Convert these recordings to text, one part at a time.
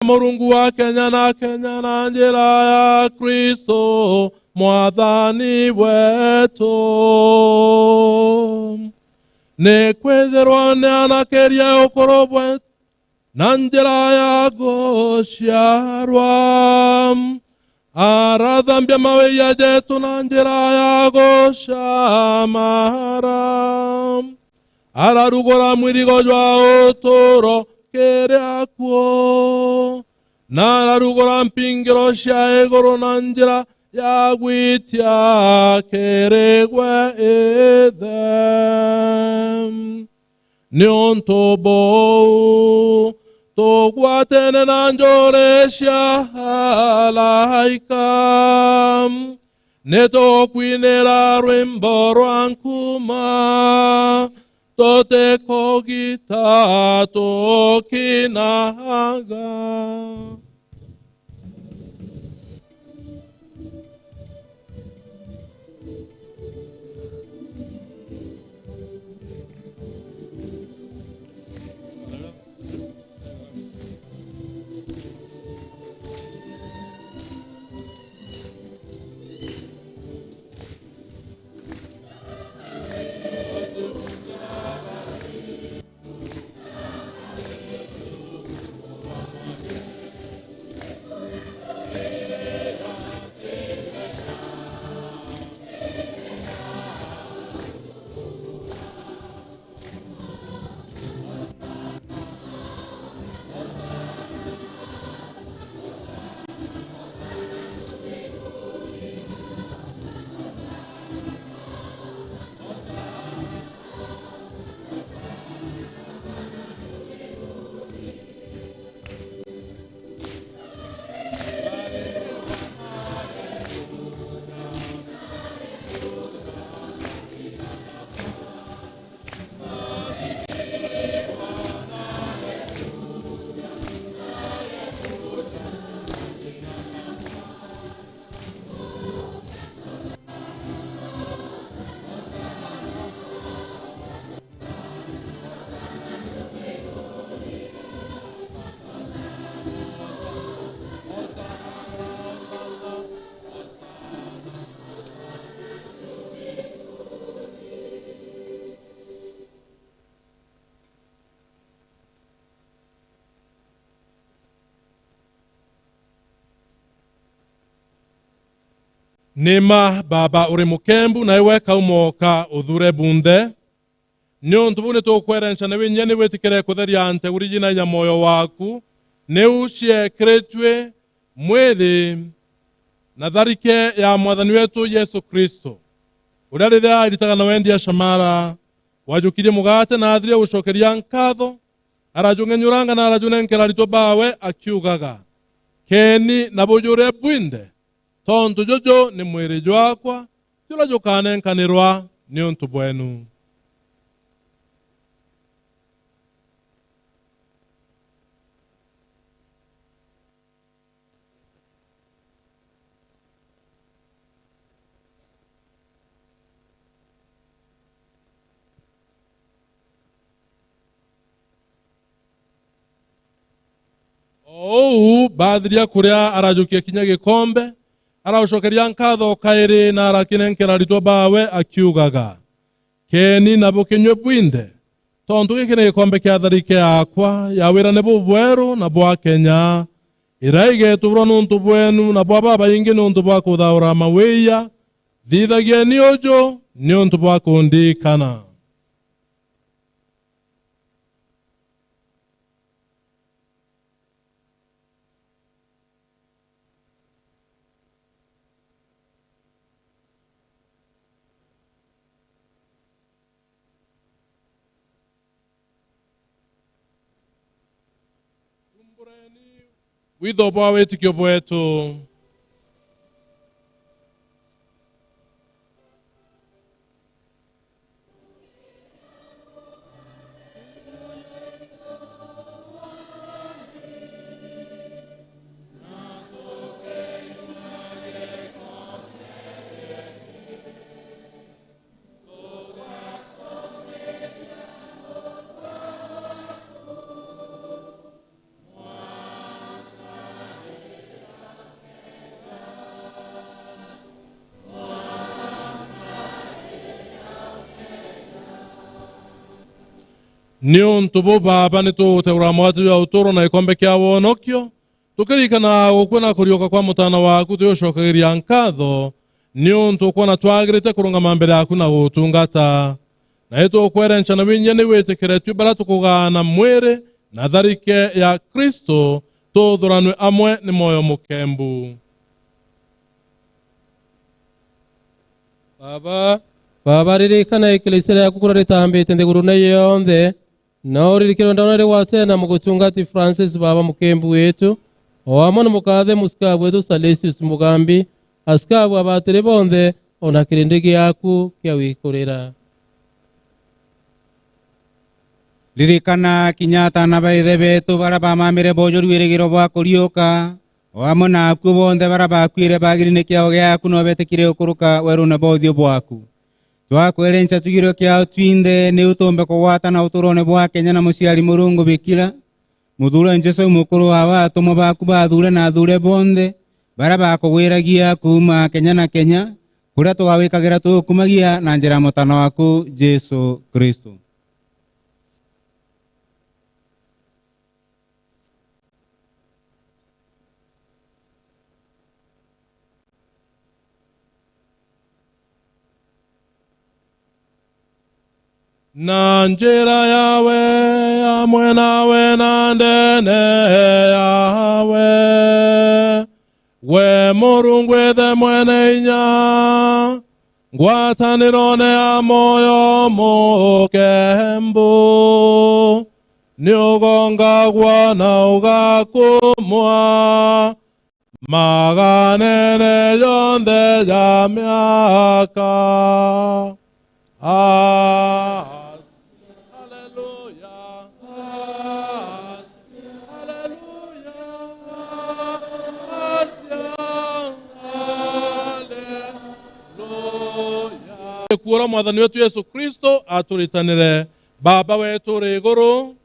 Mulungu wa Kenya na njira ya Kristo mwathani wetu. Nekwethirwo ni anakeria ukoro bwetu na njira ya gociarwa. Arathambia mawia jetu na njira ya gocamara. Ararugora mwirigo jwa uturo kerea kuo. Na ararugora mpingiro cia iguru na njira ya gwitia keregwe ithem. Ni untu bou tugwatene na njore cia halaika. Nitukwinira rwimbo rwa nkuma tote kogita tukinaga. Nima baba uri mukembu na iwe kaumoka uthure bunde. Niontu bune tukwerenca na winyeni wetikire kutheria ante urijina ya moyo waku. Neushie kretwe mwili na dharike ya mwathani wetu Yesu Kristo. Urarithia iritaga na wendi ya shamara. Wajukirie mugate na athirie gucokeria nkatho. Arajungenyuranga na arajunenkera rito bawe akiugaga. Keni na bujure bwinde. Tontu jojo ni mwiri jwakwa, jula jukanenkanirwa ni untu bwenu. Badhiria kuria arajukia kinya gikombe. Araucokeria nkatho kairi na arakinenkera ritwa bawe akiugaga. Keni na bukinywe bwinde. Tondu giki ni gikombe kia tharike yakwa ya wirane bubweru na bwa Kenya. Iraigetubwo nuntu bwenu na bwa baba ingi nuntu bwa kuthaura mawiya. Thithagia ni ujo ni untu bwa kundikana. Witho bwa wetikio bwetu. niontu bo baba nitugutegura mwati wa uturo na ikombe kia wonokio tukirikana gukwena kurioka kwa mutana waku tuyucokagiria nkatho niontu kwona twagirite kurungama mbere yaku na gutungata na itukwerenca na winyene witikire twibara tukugana mwiri na tharike ya Kristo tuthuranwe amwe ni moyo mukembu. Baba ririkana eklesia yaku kura ritambite nthiguru na yonthe na uririkirwe ndaona riwase na muguchungati Francis baba mukembu wetu oamwe na mukathe musikabu wetu Salesius Mugambi asikabu abatire bonthe ona kirindi giaku kia wikurira. Ririkana kinyata na baithe betu bara bamamire bojoru wirigiro bwa kurioka oamwe na aku bonthe bara bakwire bagirine kiao giaku no betikire ukuruka weru na bothio bwaku twakwerenca tugiro kiao twinde ni utombe kugwatana uturone bwa Kenya na muciari Murungu bikira muthura Jesu mukuru wa watu baku bathure na thure bonthe bara bakugwiragia kuma Kenya na Kenya kuria twawikagira tukumagia na njira mutano waku Jesu Kristo. Na njira yawe amwe nawe na ndene yawe we Murungu ethe mwene inya ngwataniro ya moyo mukembu ni ugongagwa na ugakumwa maganene yonthe ya miaka. Kuora mwathani wetu Yesu Kristo aturitanire. Baba wetu uri iguru,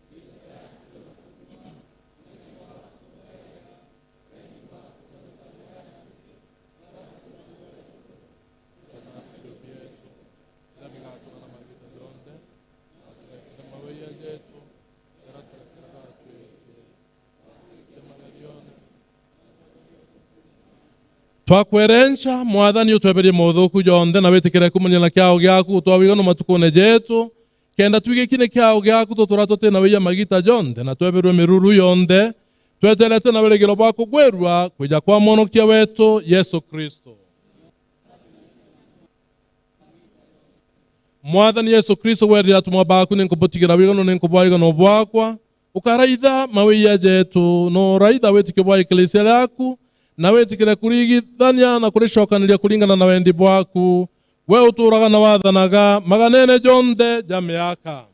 twakwerenca mwathani utweberie mothuku yonthe na witikire kumanyana kiao giaku twawigano matukune jetu kenda twigikine kiao giaku tutura tutina wiya magita yonthe na tweberwe miruru yonthe twetelete na weregero bwako gwerwa kwija kwa monokia wetu Yesu Kristo. Mwathani Yesu Kristo werira atumwa baku ninkubutikira wigano ninkubwaigano bwakwa ukaraitha mawiya jetu no raitha wetike bwa eklesia yaku na wetikire kurigithania na kurishokanĩria kuringana na wendi bwaku we uturaga na wathanaga maganene jonthe ja miaka.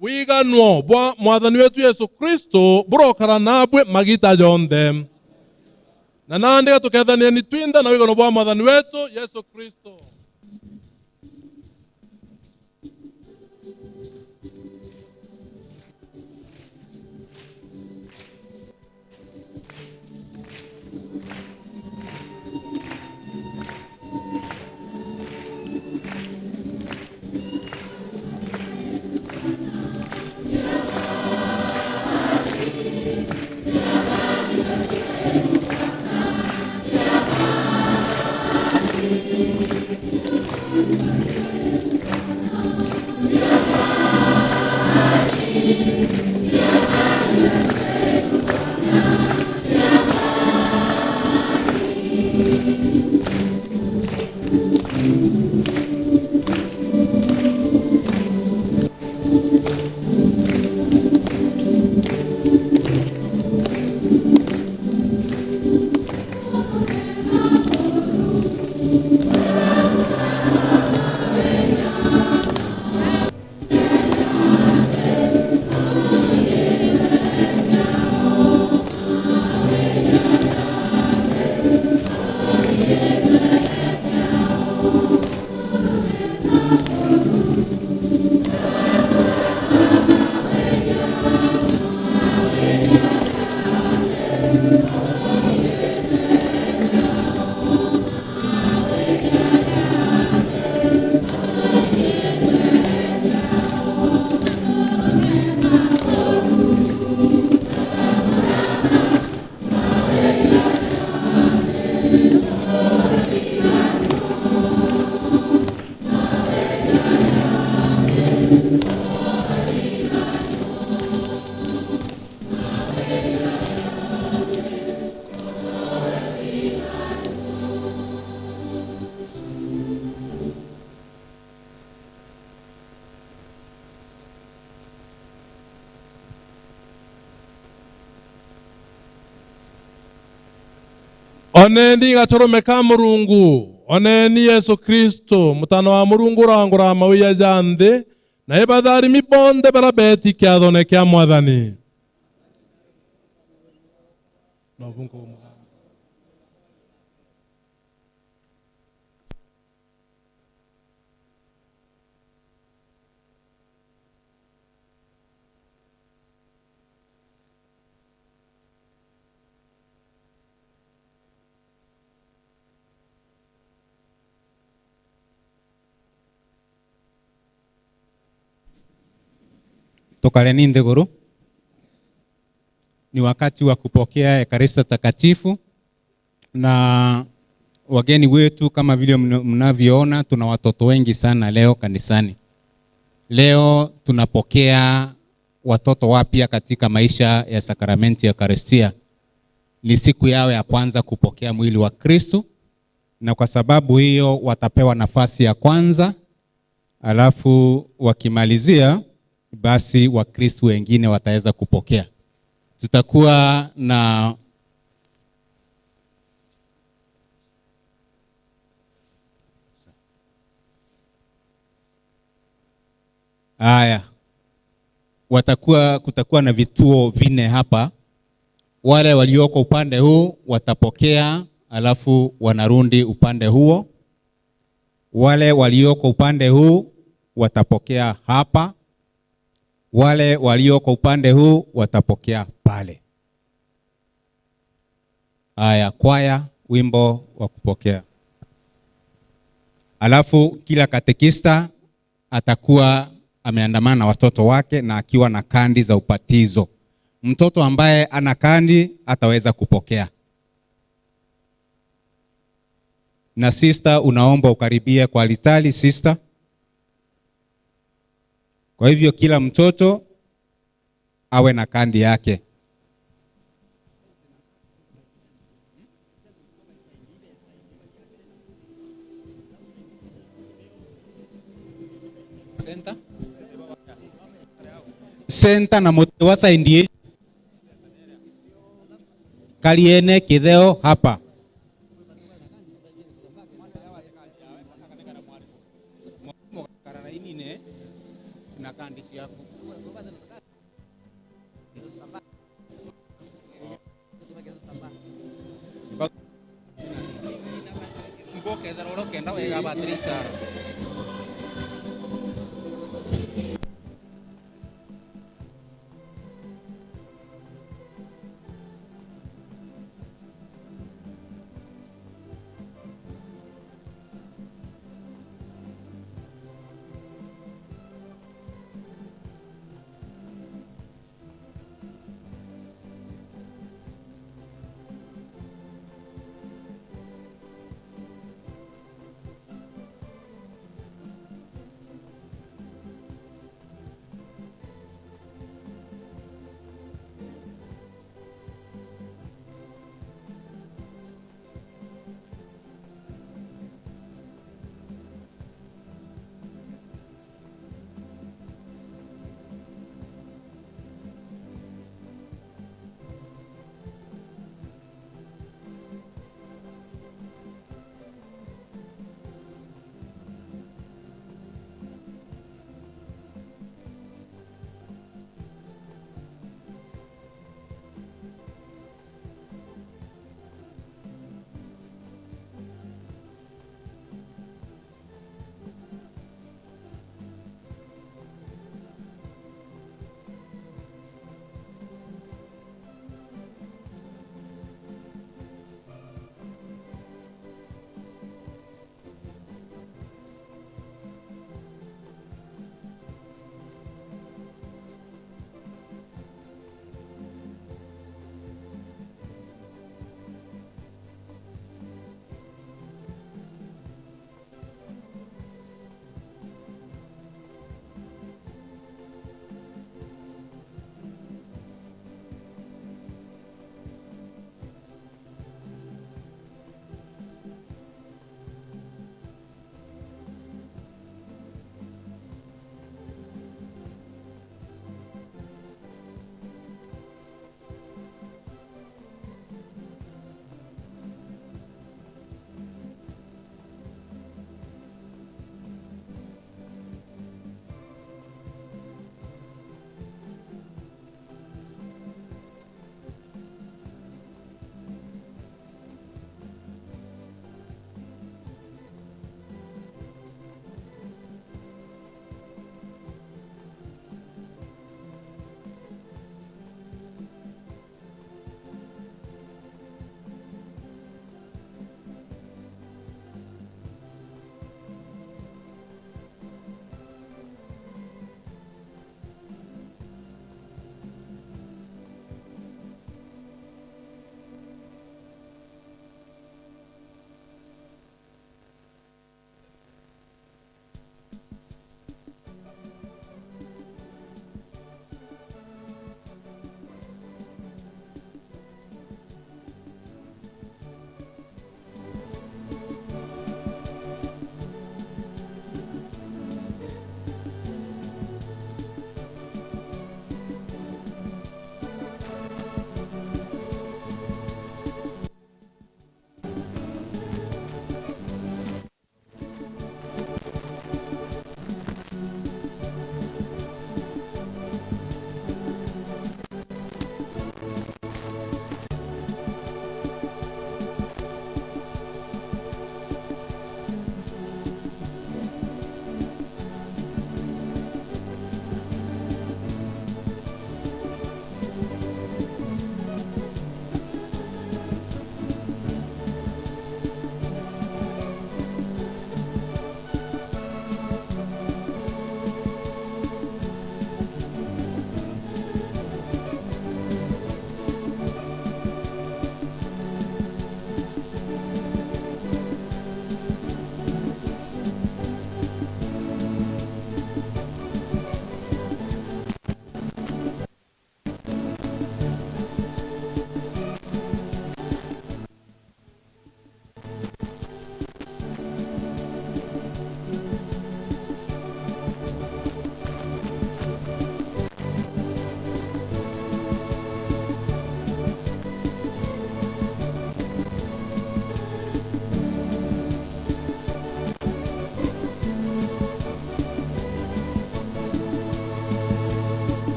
Wiganwo bwa mwathani wetu Yesu Kristo burokara nabwe magita jonthe na nandi tukethania ni twinda na wigano bwa mwathani wetu Yesu Kristo. Oneni gatorome ka Murungu, oneni Yesu Kristo, mutano wa Murungu rangura mawiya jande, na ibadari mibonde barabeti kia done kia mwadhani. Tukaleni Nthiguru. Ni wakati wa kupokea Ekaristi Takatifu, na wageni wetu kama vile mnavyoona tuna watoto wengi sana leo kanisani. Leo tunapokea watoto wapya katika maisha ya sakramenti ya Eucharistia. Ni siku yao ya kwanza kupokea mwili wa Kristo, na kwa sababu hiyo watapewa nafasi ya kwanza, alafu wakimalizia basi Wakristo wengine wataweza kupokea. Tutakuwa na kutakuwa na vituo 4 hapa. Wale walioko upande huu watapokea, alafu wanarudi upande huo. Wale walioko upande huu watapokea hapa. Wale walioko upande huu watapokea pale. Kwaya, wimbo wa kupokea. Alafu kila katekista atakuwa ameandamana na watoto wake na akiwa na kandi za upatizo. Mtoto ambaye ana kandi ataweza kupokea. Na sister, unaomba ukaribie kwa alitali sister. Kwa hivyo kila mtoto awe na kandi yake. Senta na mutewasa indie kaliene kideo hapa.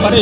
bari.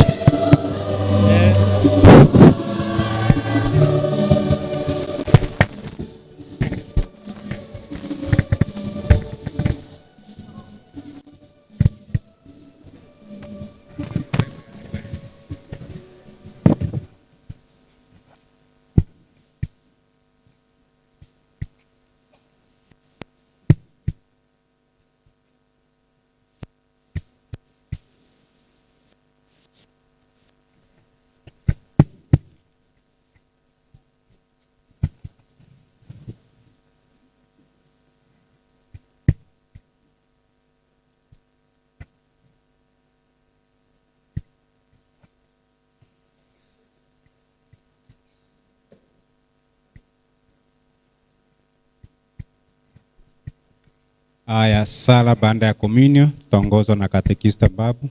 Aya, sala baada ya communion tutaongozwa na katekista Babu.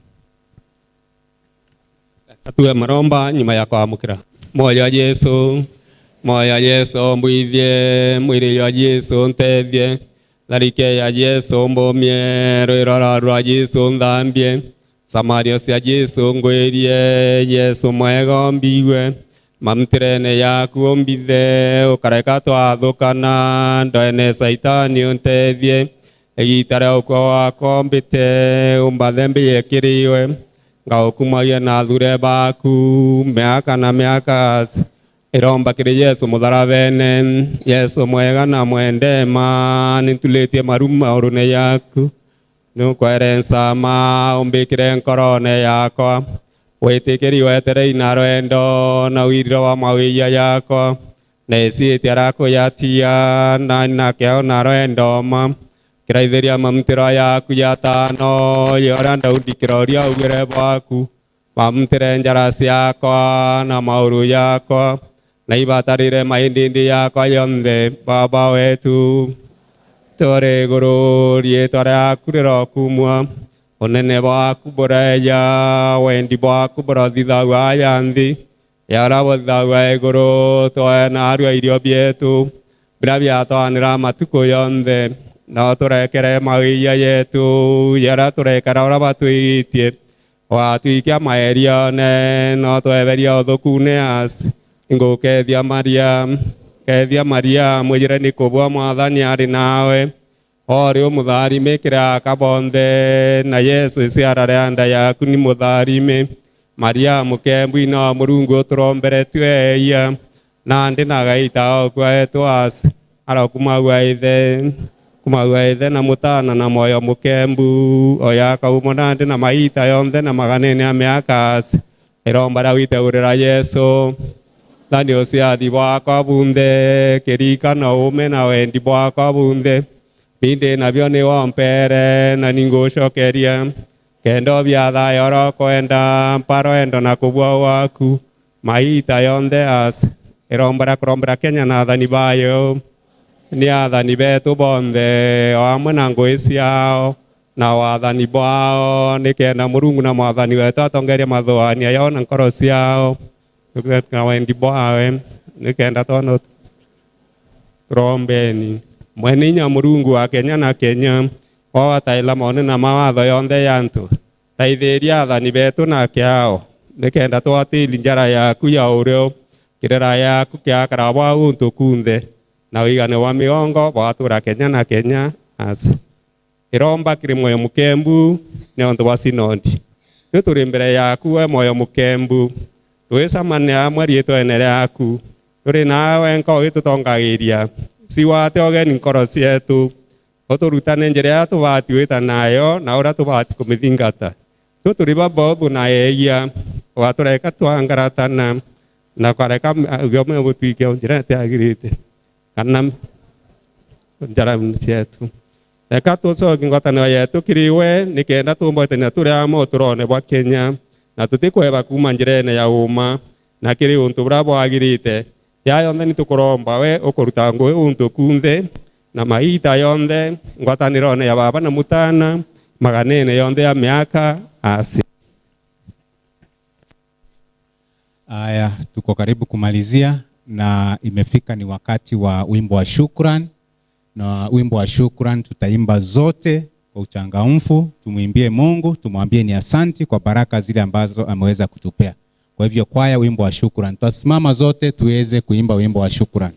Atue maromba nyuma ya kwamukira. Moyo wa Yesu, moyo wa Yesu mbwithie, mwili wa Yesu ntethie, tharike ya Yesu mbomie, rwirora rwa Yesu nthambie, samario cia Yesu ngwirie, Yesu mwega mbiwe, mamtirene yaku mbithe, ukareka twathukana, ndoene saitani untethie, egitare ukwa wako mbite, umbathe yekiriwe, ngaukumagia na thure baku, miaka na miaka iromba kiri Yesu mutharavene, Yesu mwega na mwendema, nituletie maruma urune yaku, nukwerensa umbikire nkorone yakwa, witikiri wetere ina rwendo na wiriro wa mawiya yakwa, nesitie arakuyatia na nakeo na rwendo ma, kiraithiria mamtiro yaku ya tano, yora Daudi kiroria ugire baku, mamtire njara ciakwa na mauru yakwa, na ibatarire maindindi yakwa yonthe, Baba wetu, tore iguru rietwa rĩaku rĩrokumwo, unene bwaku bureya, wendi bwaku burothithagwo aya nthi, yara buthithagwo iguru, twoe na arua irio bietu, bira biatwanĩra matuko yonthe, no turekere mawiya yetu, yara turekera ũrĩa batwĩtie, watwikia maerione, no tweberia ũthũku-inĩ asi, ngũkethia Maria, kethia Maria, mwĩjĩre nĩ kũbua Mwathani arĩ nawe, ori ũmũtharimĩkĩre akabonthe, na Yesu iciara rĩa nda yaku nĩ mũtharime, Maria mũkembwi na Mũrungu ũtũromberetwe eia, na ndĩ na gaita okwaetwo asi, arokumagwa ithe na mũtana na moyo mũkembu, oya kaumo na ndĩ na maita yonthe na maganene a mĩaka asi, ĩromba rĩa witeũrĩra Yesu, thani ũciathi bwakwa bunthe, kĩrikana ũme na wendi bwakwa bunthe, bindi nabyo nĩ wompere na ningũcokeria, kendo bia thayo orokwenda, mparoendo na kubua waku, maita yonthe asi, ĩromba kũrombera Kenya na athani bayo, ni athani betu bonthe, o amwe na ngũĩ ciao, na wathani bwao, nĩkenda Mũrungu na mwathani wetu atongeria mathũania yao na nkoro ciao, na wendi bwawe, nĩkenda tono turombeni. Mwene hinya Mũrungu wa Kenya na Kenya, wawataila mone na mawatho yonthe yantu, taithĩria athani betu na kiao, nĩkenda twatĩli njara yaku ya ũrĩo, kĩrĩra yaku kĩakara bwa untu kunthe, na wĩigane wa mĩongo bwatũra Kenya na Kenya asi. Ĩromba kĩrĩ moyo mũkembu, nĩontu wa sinodi. Tũtũrĩ mbere yaku we moyo mũkembu, twĩcamane amwe riĩtwa ene rĩaku, tũrĩ nawe nko ũgĩtũtongagĩria, siwate ogeni nkoro cietu, ũtũrutane njĩra ya tũbati wĩta nayo, na ũrĩa tũbati kũmĩthingata. Tũtũrĩ babobu na eia, watũreka twangaratana, na kwareka gĩome gũtuike njĩra ĩtagĩrĩte, kana njara cietu. Reka tũcokie ngwatanĩro yetu kĩrĩwe, nĩkenda tũmboetania tũrĩa amo tũrone bwa Kenya, na tũtikweba kuma njĩra ene ya ũma, na kĩrĩ ũntu bũrĩa bwagĩrĩte, ya yonthe nĩtũkũromba we ũkũruta ngũĩ ũntu kunthe, na maita yonthe, ngwatanĩro ya baba na mũtana, maganene yonthe ya mĩaka asi. Aya, tuko karibu kumalizia na imefika ni wakati wa wimbo wa shukran, na wimbo wa shukran tutaimba zote kwa uchangamfu, tumwimbie Mungu, tumwambie ni asanti kwa baraka zile ambazo ameweza kutupea. Kwa hivyo kwaya, wimbo wa shukrani. Tutasimama zote tuweze kuimba wimbo wa shukrani.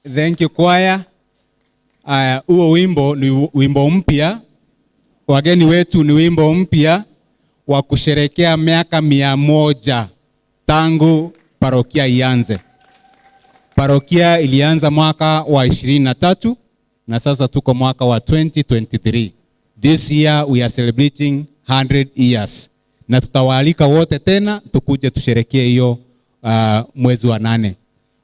Thank you choir. Huo wimbo ni wimbo mpya. Wageni wetu ni wimbo mpya wa kusherekea miaka 100 tangu parokia ianze. Parokia ilianza mwaka wa 23 na sasa tuko mwaka wa 2023. This year we are celebrating 100 years. Na tutawaalika wote tena tukuje tusherekee hiyo mwezi wa 8.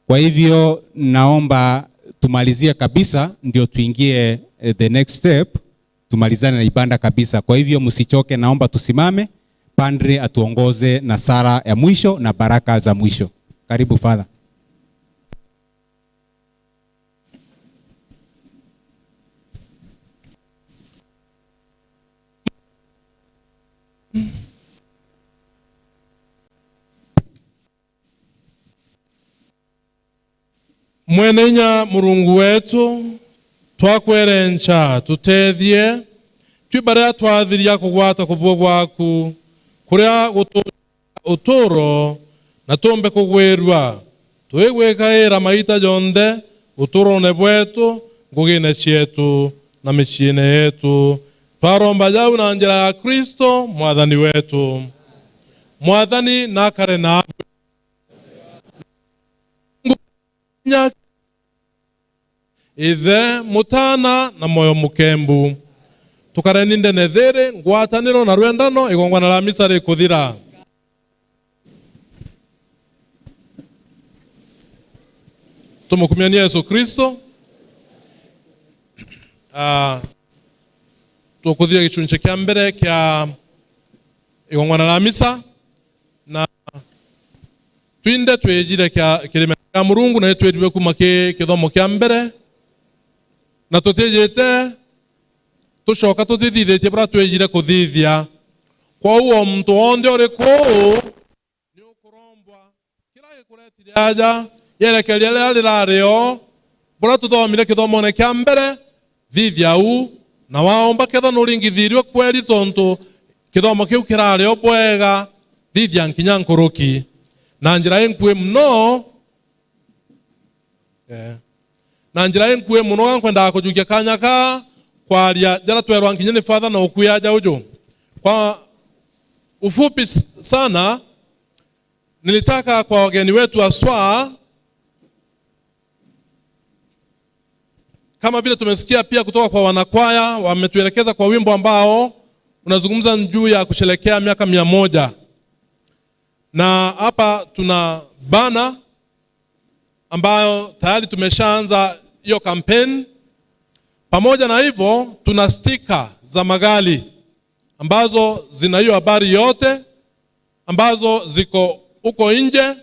Kwa hivyo naomba tumalizie kabisa ndio tuingie the next step, tumalizane na ibada kabisa. Kwa hivyo msichoke, naomba tusimame, padre atuongoze na sala ya mwisho na baraka za mwisho. Karibu Father. Mwenenya Murungu wetu twakwerencha tutethie twibara twathiria kugwata kuvuo gwaku kuria uturo na tumbe kugwirwa twigwikaira maita jonde uturone bwetu ngugine cietu na michiene yetu twaromba jau na njira ya Kristo mwathani wetu. Mwathani nakare nawe ithe mutana na moyo mukembu tukareninde nethiri ngwataniro na rwendano igongwana la misa rikuthira. Tumukumianie Yesu Kristo. Tukuthira gichunche kia mbere kia igongwana la misa na twinde twejire kia kirime kia Murungu na twediwe kuma kithomo kia mbere na tutejete tushoka tutithithie bra twejire kuthithia kwa uo mtu onde uri ku ni ukurombwa kila gikuretire aja yerekeria rirario bra tuthomire kithomo kia mbere thithia u na waomba ketha nuringithirio kweri tontu kithomo kiu kirario bwega thithia nkinya nkuruki na njira enkwe mno na njira enkwe muno gankwenda kujukia kanyaka kwaria jara twerwa nkinya ni Father na ukuya jaujo. Kwa ufupi sana nilitaka kwa wageni wetu aswa kama vile tumesikia pia kutoka kwa wanakwaya wametuelekeza kwa wimbo ambao unazungumza juu ya kusherekea miaka 100. Na hapa tuna bana ambayo tayari tumeshaanza hiyo campaign. Pamoja na hivyo tuna sticker za magari ambazo zina hiyo habari yote ambazo ziko huko nje.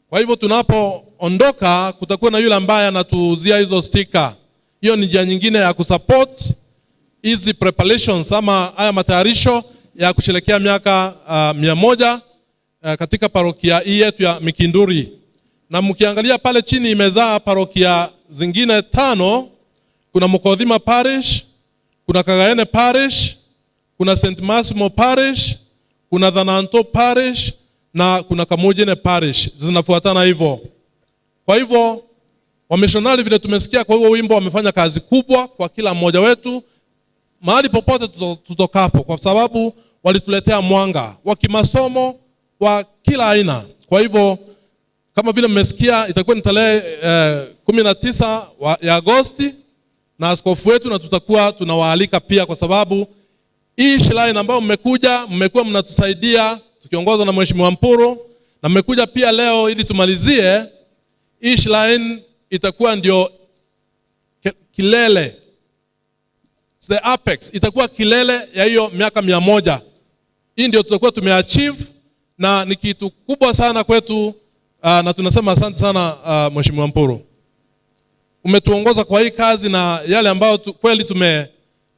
Kwa hivyo tunapoondoka kutakuwa na yule ambaye anatuuzia hizo sticker. Hiyo ni njia nyingine ya kusupport hizi preparations ama haya matayarisho ya kusherekea miaka 100 katika parokia hii yetu ya Mikinduri. Na mkiangalia pale chini imezaa parokia zingine 5. Kuna Mukodhima Parish, kuna Kagaene Parish, kuna St. Massimo Parish, kuna Thananto Parish na kuna Kamujine Parish. Zinafuatana hivyo. Kwa hivyo wamishonari vile tumesikia kwa huo wimbo wamefanya kazi kubwa kwa kila mmoja wetu mahali popote tutokapo, kwa sababu walituletea mwanga wa kimasomo wa kila aina. Kwa hivyo kama vile mmesikia itakuwa ni tarehe 19 ya Agosti na askofu wetu, na tutakuwa tunawaalika pia kwa sababu hii shrine ambayo mmekuwa mnatusaidia tukiongozwa na Mheshimiwa Mpuru, na mmekuja pia leo ili tumalizie hii shrine itakuwa ndio kilele, the apex, itakuwa kilele ya hiyo miaka 100. Hii ndio tutakuwa tumeachieve na ni kitu kubwa sana kwetu. Na tunasema asante sana Mheshimiwa Mpuru. Umetuongoza kwa hii kazi na yale ambayo kweli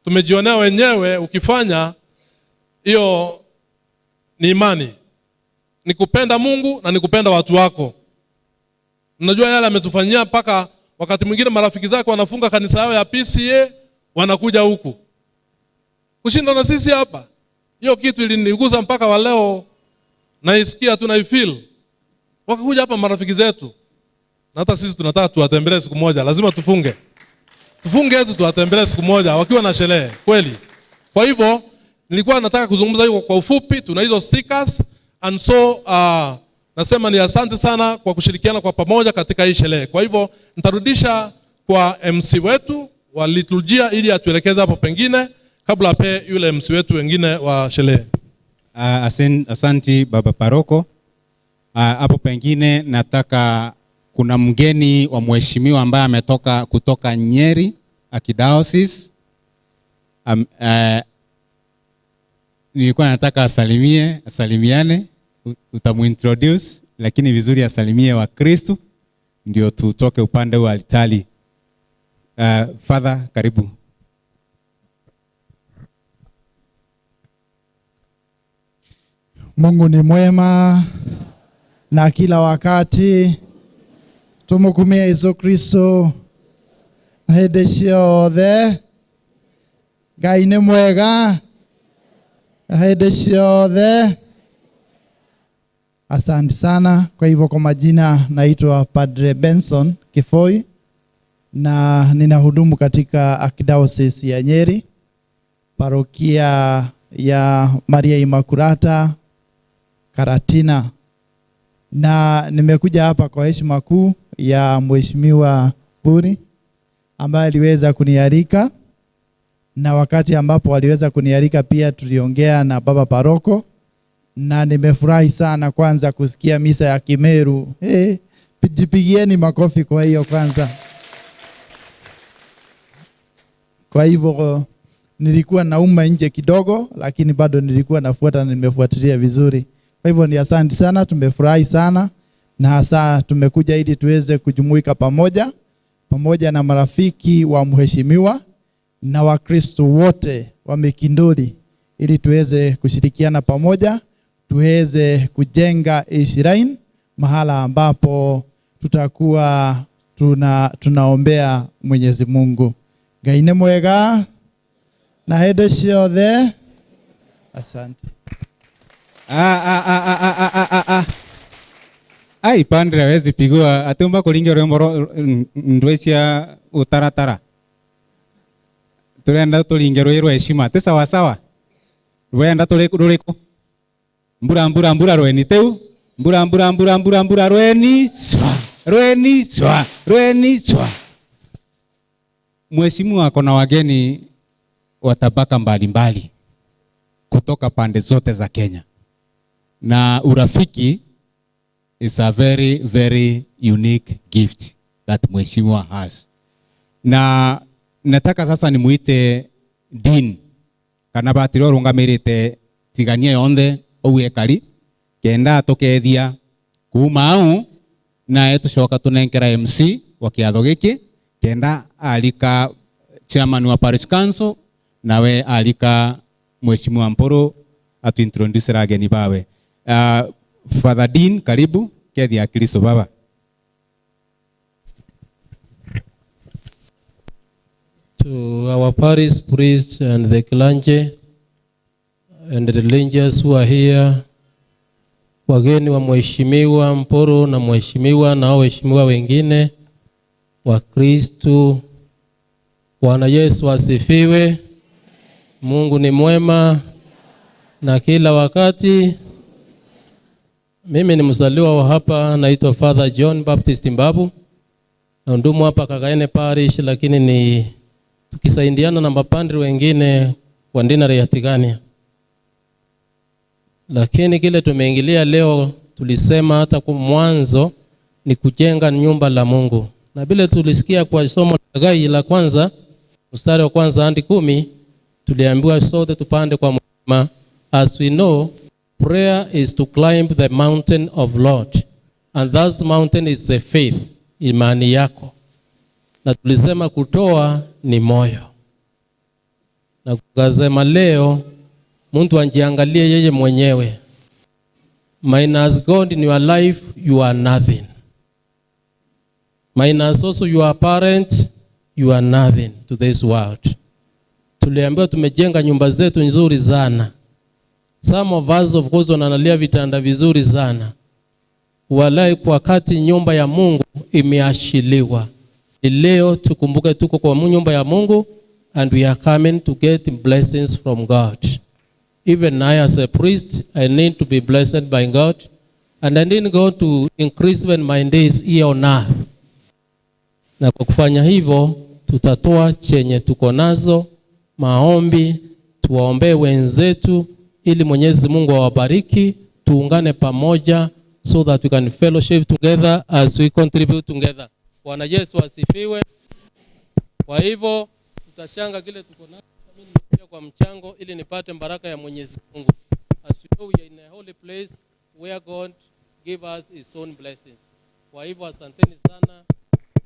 tumejionea wenyewe ukifanya. Hiyo ni imani, ni kupenda Mungu na ni kupenda watu wako. Unajua yale ametufanyia mpaka wakati mwingine marafiki zake wanafunga kanisa yao ya PCA wanakuja huku kushinda na sisi hapa. Hiyo kitu ilinigusa mpaka wa leo naisikia tu na ifeel. Wakakuja hapa marafiki zetu. Na hata sisi tunataka tuwatembelee siku moja, lazima tufunge. Tufunge yetu tuwatembelee siku moja wakiwa na sherehe kweli. Kwa hivyo nilikuwa nataka kuzungumza hiyo kwa ufupi. Tuna hizo stickers and so nasema ni asante sana kwa kushirikiana kwa pamoja katika hii sherehe. Kwa hivyo nitarudisha kwa MC wetu wa liturujia ili atuelekeze hapo pengine kabla ape yule MC wetu wengine wa sherehe. Asanti baba paroko. Hapo pengine nataka kuna mgeni wa mheshimiwa ambaye ametoka kutoka Nyeri Archdiocese. Nilikuwa nataka asalimiane, utamuintroduce, lakini vizuri asalimie wa Kristo ndio tutoke upande wa altari. Father, karibu. Mungu ni mwema na kila wakati. Tumukumia Yesu Kristo hede ciothe. Ngai nĩ mwega hede ciothe. Asante sana. Kwa hivyo kwa majina naitwa Padre Benson Kifoi na ninahudumu katika Archdiocese ya Nyeri, parokia ya Maria Immaculata Karatina, na nimekuja hapa kwa heshima kuu ya Mheshimiwa Buri ambaye aliweza kunialika, na wakati ambapo aliweza kunialika pia tuliongea na baba paroko, na nimefurahi sana kwanza kusikia misa ya Kimeru. Jipigieni makofi kwa hiyo kwanza. Kwa hivyo nilikuwa nauma nje kidogo, lakini bado nilikuwa nafuata na nimefuatilia vizuri. Kwa hivyo ni asante sana, tumefurahi sana, na hasa tumekuja ili tuweze kujumuika pamoja na marafiki wa mheshimiwa na Wakristo wote wa Mikindori, ili tuweze kushirikiana pamoja, tuweze kujenga shrine mahala ambapo tutakuwa tunaombea Mwenyezi Mungu. Ngai nĩ mwega na hede ciothe. Asante. Ai pandre hawezi pigwa atumba kulinga rwembo ndwecia utaratara. Turenda tulinge rwirwa heshima te sawa sawa. Rwenda turiko mbura rweni teu mbura rweni swa. Mheshimiwa ako na wageni wa tabaka mbalimbali kutoka pande zote za Kenya, na urafiki is a very very unique gift that mheshimiwa has. Na nataka sasa nimuite Dean kana batiro rungamirite tigania yonde owe kari kenda tokethia kuma au na etushoka tunenkera MC wa kiatho giki kenda alika chairman wa parish council nawe alika mheshimiwa Mporo atu introduce ageni bawe. Father Dean, karibu kethi ya Kristo baba. To our parish priest and the clergy and the religious who are here, wageni wa mheshimiwa Mporo na mheshimiwa na waheshimiwa wengine wa Kristo, Bwana Yesu asifiwe. Mungu ni mwema na kila wakati. Mimi ni mzaliwa wa hapa, naitwa Father John Baptist Mbabu. Na ndumu hapa Kagaene Parish, lakini ni tukisaidiana na mapandri wengine kwa dinari ya Tigania. Lakini kile tumeingilia leo tulisema hata kwa mwanzo ni kujenga nyumba la Mungu. Na vile tulisikia kwa somo la Hagai la kwanza, mstari wa kwanza hadi 10, tuliambiwa sote tupande kwa mlima. As we know, prayer is to climb the mountain of Lord, and that mountain is the faith, imani yako. Na tulisema kutoa ni moyo. Na tukasema leo mtu anjiangalie yeye mwenyewe. Minus God in your life, you are nothing. Minus also your parents, you are nothing to this world. Tuliambiwa tumejenga nyumba zetu nzuri sana. Some of us of course wanalalia vitanda vizuri sana. Walai kwa wakati nyumba ya Mungu imeashiliwa. Leo tukumbuke tuko kwa nyumba ya Mungu and we are coming to get blessings from God. Even I as a priest, I need to be blessed by God, and I need God to increase when my days here on earth. Na kwa kufanya hivyo tutatoa chenye tuko nazo, maombi, tuwaombee wenzetu ili Mwenyezi Mungu awabariki, tuungane pamoja so that we can fellowship together as we contribute together. Bwana Yesu asifiwe. Kwa hivyo tutashanga kile tuko nacho, mimi nimekuja kwa mchango ili nipate baraka ya Mwenyezi Mungu. As you know, we are in a holy place where God give us his own blessings. Kwa hivyo asanteni sana.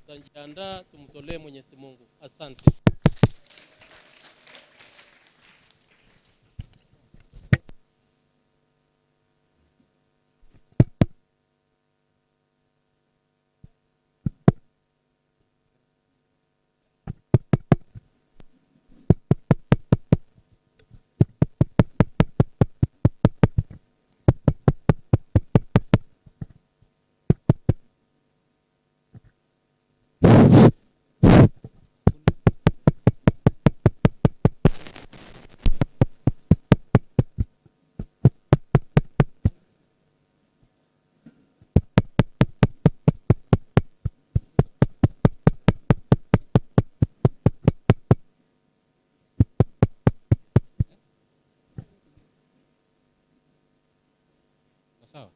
Tutajiandaa tumtolee Mwenyezi Mungu. Asante. Sawa.